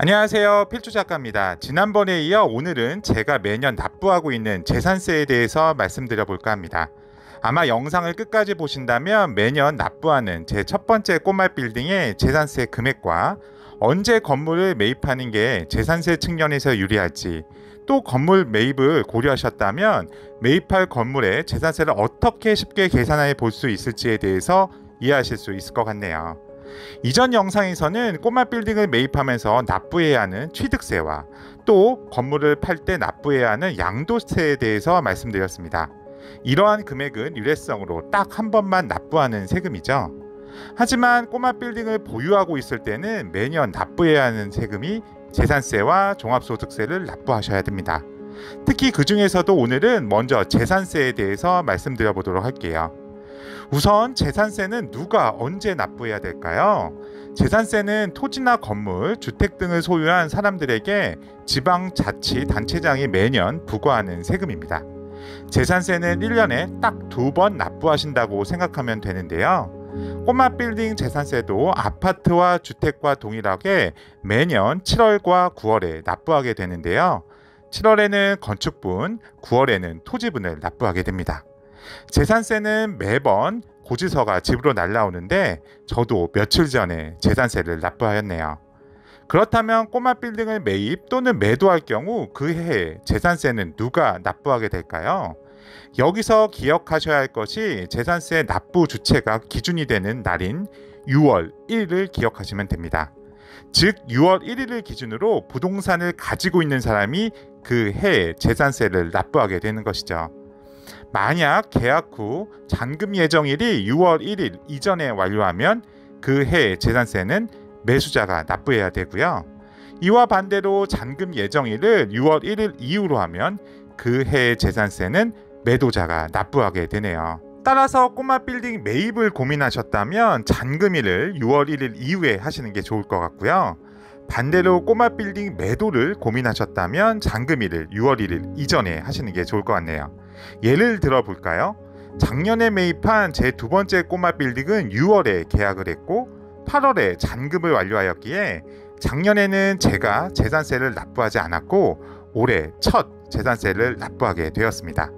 안녕하세요. 필주 작가입니다. 지난번에 이어 오늘은 제가 매년 납부하고 있는 재산세에 대해서 말씀드려 볼까 합니다. 아마 영상을 끝까지 보신다면 매년 납부하는 제 첫 번째 꼬마 빌딩의 재산세 금액과 언제 건물을 매입하는 게 재산세 측면에서 유리할지, 또 건물 매입을 고려하셨다면 매입할 건물의 재산세를 어떻게 쉽게 계산해 볼 수 있을지에 대해서 이해하실 수 있을 것 같네요. 이전 영상에서는 꼬마 빌딩을 매입하면서 납부해야 하는 취득세와 또 건물을 팔 때 납부해야 하는 양도세에 대해서 말씀드렸습니다. 이러한 금액은 일회성으로 딱 한 번만 납부하는 세금이죠. 하지만 꼬마 빌딩을 보유하고 있을 때는 매년 납부해야 하는 세금이 재산세와 종합소득세를 납부하셔야 됩니다. 특히 그 중에서도 오늘은 먼저 재산세에 대해서 말씀드려 보도록 할게요. 우선 재산세는 누가 언제 납부해야 될까요? 재산세는 토지나 건물, 주택 등을 소유한 사람들에게 지방자치단체장이 매년 부과하는 세금입니다. 재산세는 1년에 딱 2번 납부하신다고 생각하면 되는데요. 꼬마 빌딩 재산세도 아파트와 주택과 동일하게 매년 7월과 9월에 납부하게 되는데요. 7월에는 건축분, 9월에는 토지분을 납부하게 됩니다. 재산세는 매번 고지서가 집으로 날라오는데 저도 며칠 전에 재산세를 납부하였네요. 그렇다면 꼬마 빌딩을 매입 또는 매도할 경우 그 해에 재산세는 누가 납부하게 될까요? 여기서 기억하셔야 할 것이 재산세 납부 주체가 기준이 되는 날인 6월 1일을 기억하시면 됩니다. 즉 6월 1일을 기준으로 부동산을 가지고 있는 사람이 그 해에 재산세를 납부하게 되는 것이죠. 만약 계약 후 잔금 예정일이 6월 1일 이전에 완료하면 그 해의 재산세는 매수자가 납부해야 되고요. 이와 반대로 잔금 예정일을 6월 1일 이후로 하면 그 해의 재산세는 매도자가 납부하게 되네요. 따라서 꼬마 빌딩 매입을 고민하셨다면 잔금일을 6월 1일 이후에 하시는 게 좋을 것 같고요. 반대로 꼬마 빌딩 매도를 고민하셨다면 잔금일을 6월 1일 이전에 하시는 게 좋을 것 같네요. 예를 들어 볼까요? 작년에 매입한 제 두 번째 꼬마 빌딩은 6월에 계약을 했고 8월에 잔금을 완료하였기에 작년에는 제가 재산세를 납부하지 않았고 올해 첫 재산세를 납부하게 되었습니다.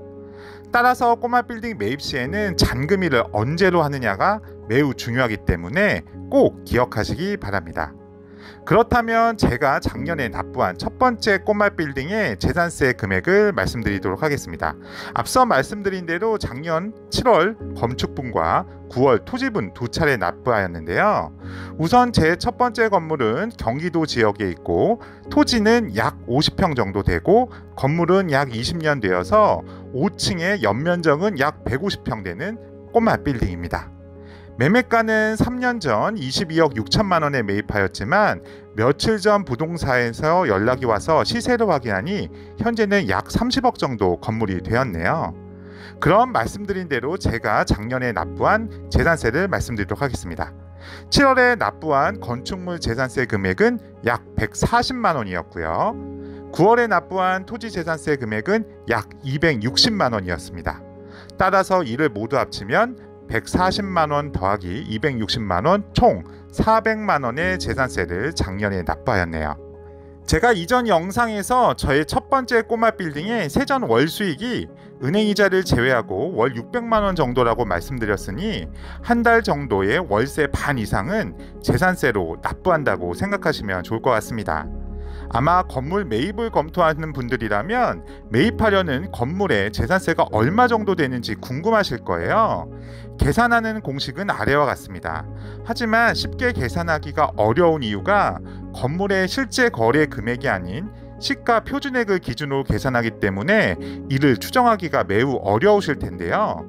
따라서 꼬마 빌딩 매입 시에는 잔금일을 언제로 하느냐가 매우 중요하기 때문에 꼭 기억하시기 바랍니다. 그렇다면 제가 작년에 납부한 첫 번째 꼬마 빌딩의 재산세 금액을 말씀드리도록 하겠습니다. 앞서 말씀드린 대로 작년 7월 건축분과 9월 토지분 두 차례 납부하였는데요. 우선 제 첫 번째 건물은 경기도 지역에 있고 토지는 약 50평 정도 되고 건물은 약 20년 되어서 5층의 연면적은 약 150평 되는 꼬마 빌딩입니다. 매매가는 3년 전 22억 6천만 원에 매입하였지만 며칠 전 부동산에서 연락이 와서 시세를 확인하니 현재는 약 30억 정도 건물이 되었네요. 그럼 말씀드린 대로 제가 작년에 납부한 재산세를 말씀드리도록 하겠습니다. 7월에 납부한 건축물 재산세 금액은 약 140만 원이었고요. 9월에 납부한 토지 재산세 금액은 약 260만 원이었습니다. 따라서 이를 모두 합치면 140만 원 더하기 260만 원 총 400만 원의 재산세를 작년에 납부하였네요. 제가 이전 영상에서 저의 첫 번째 꼬마 빌딩의 세전 월 수익이 은행이자를 제외하고 월 600만 원 정도라고 말씀드렸으니 한 달 정도의 월세 반 이상은 재산세로 납부한다고 생각하시면 좋을 것 같습니다. 아마 건물 매입을 검토하는 분들이라면 매입하려는 건물의 재산세가 얼마 정도 되는지 궁금하실 거예요. 계산하는 공식은 아래와 같습니다. 하지만 쉽게 계산하기가 어려운 이유가 건물의 실제 거래 금액이 아닌 시가 표준액을 기준으로 계산하기 때문에 이를 추정하기가 매우 어려우실 텐데요.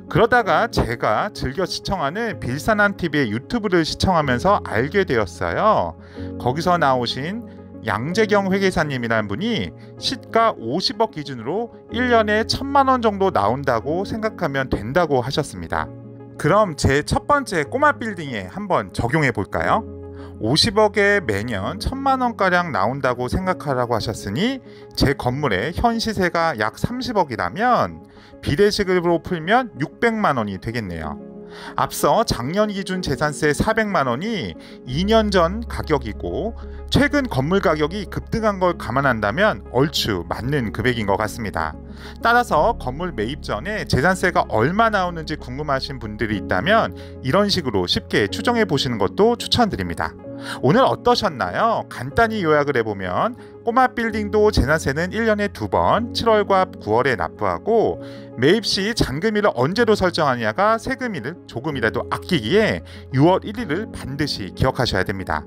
그러다가 제가 즐겨 시청하는 빌산한TV의 유튜브를 시청하면서 알게 되었어요. 거기서 나오신 양재경 회계사님이라는 분이 시가 50억 기준으로 1년에 1,000만 원 정도 나온다고 생각하면 된다고 하셨습니다. 그럼 제 첫 번째 꼬마 빌딩에 한번 적용해 볼까요? 50억에 매년 1,000만 원가량 나온다고 생각하라고 하셨으니 제 건물의 현 시세가 약 30억이라면 비례식으로 풀면 600만 원이 되겠네요. 앞서 작년 기준 재산세 400만 원이 2년 전 가격이고 최근 건물 가격이 급등한 걸 감안한다면 얼추 맞는 금액인 것 같습니다. 따라서 건물 매입 전에 재산세가 얼마 나오는지 궁금하신 분들이 있다면 이런 식으로 쉽게 추정해 보시는 것도 추천드립니다. 오늘 어떠셨나요? 간단히 요약을 해보면 꼬마 빌딩도 재산세는 1년에 2번 7월과 9월에 납부하고 매입 시 잔금일을 언제로 설정하느냐가 세금을 조금이라도 아끼기에 6월 1일을 반드시 기억하셔야 됩니다.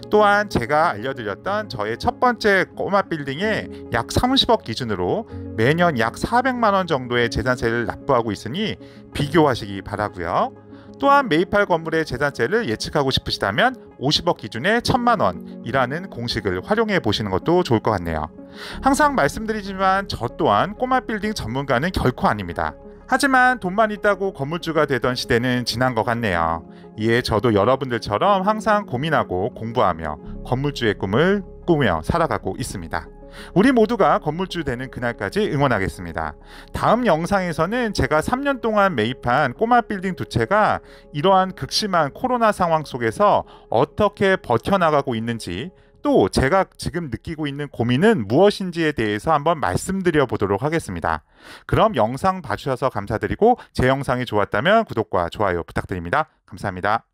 또한 제가 알려드렸던 저의 첫 번째 꼬마 빌딩에 약 30억 기준으로 매년 약 400만 원 정도의 재산세를 납부하고 있으니 비교하시기 바라고요. 또한 매입할 건물의 재산세를 예측하고 싶으시다면 50억 기준에 1000만 원이라는 공식을 활용해 보시는 것도 좋을 것 같네요. 항상 말씀드리지만 저 또한 꼬마 빌딩 전문가는 결코 아닙니다. 하지만 돈만 있다고 건물주가 되던 시대는 지난 것 같네요. 이에 저도 여러분들처럼 항상 고민하고 공부하며 건물주의 꿈을 꾸며 살아가고 있습니다. 우리 모두가 건물주 되는 그날까지 응원하겠습니다. 다음 영상에서는 제가 3년 동안 매입한 꼬마 빌딩 두 채가 이러한 극심한 코로나 상황 속에서 어떻게 버텨나가고 있는지, 또 제가 지금 느끼고 있는 고민은 무엇인지에 대해서 한번 말씀드려 보도록 하겠습니다. 그럼 영상 봐주셔서 감사드리고 제 영상이 좋았다면 구독과 좋아요 부탁드립니다. 감사합니다.